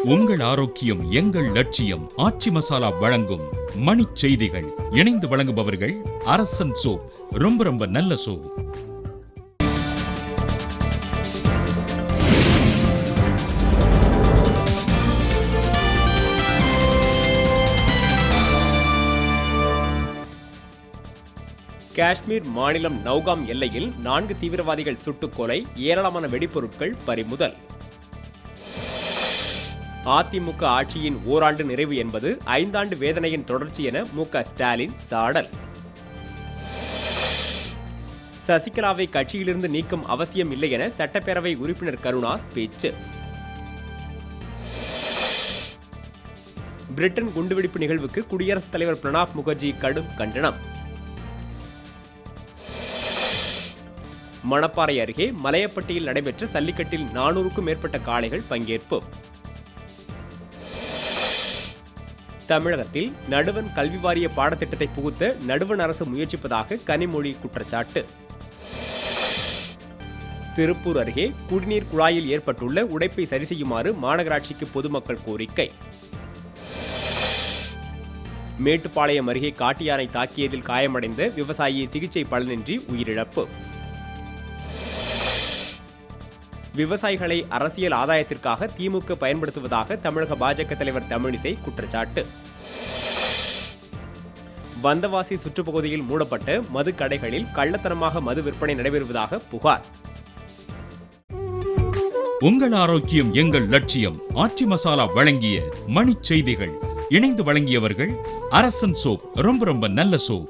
உங்கள் ஆரோக்கியம் எங்கள் லட்சியம். ஆச்சி மசாலா வழங்கும் மணிச் செய்திகள். இணைந்து வழங்குபவர்கள் அரசன் சோப். ரொம்ப ரொம்ப நல்ல சோப். காஷ்மீர் மாநிலம் நௌகாம் எல்லையில் 4 தீவிரவாதிகள் சுட்டுக்கொலை, ஏராளமான வெடிப்பொருட்கள் பறிமுதல். அதிமுக ஆட்சியின் ஓராண்டு நிறைவு என்பது 5 ஆண்டு வேதனையின் தொடர்ச்சி என மு.க. ஸ்டாலின் சாடல். சசிகலாவை கட்சியிலிருந்து நீக்கும் அவசியம் இல்லை என சட்டப்பேரவை உறுப்பினர் கருணாஸ் பேச்சு. பிரிட்டன் குண்டுவெடிப்பு நிகழ்வுக்கு குடியரசுத் தலைவர் பிரணாப் முகர்ஜி கடும் கண்டனம். மணப்பாறை அருகே மலையப்பட்டியில் நடைபெற்ற சல்லிக்கட்டில் 400க்கும் மேற்பட்ட காளைகள் பங்கேற்பு. தமிழகத்தில் நடுவண் கல்வி வாரிய பாடத்திட்டத்தை புகுத்த நடுவண் அரசு முயற்சிப்பதாக கனிமொழி குற்றச்சாட்டு. திருப்பூர் அருகே குடிநீர் குழாயில் ஏற்பட்டுள்ள உடைப்பை சரி செய்யுமாறு மாநகராட்சிக்கு பொதுமக்கள் கோரிக்கை. மேட்டுப்பாளையம் அருகே காட்டு யானை தாக்கியதில் காயமடைந்த விவசாயி சிகிச்சை பலனின்றி உயிரிழப்பு. விவசாயிகளை அரசியல் ஆதாயத்திற்காக திமுக பயன்படுத்துவதாக தமிழக பாஜக தலைவர் தமிழிசை குற்றச்சாட்டு. வந்தவாசி சுற்றுப்பகுதியில் மூடப்பட்ட மது கடைகளில் கள்ளத்தனமாக மது விற்பனை நடைபெறுவதாக புகார். உங்கள் ஆரோக்கியம் எங்கள் லட்சியம். ஆச்சி மசாலா வழங்கிய மணிச் செய்திகள். இணைந்து வழங்கியவர்கள் அரசன் சோப். ரொம்ப ரொம்ப நல்ல சோப்.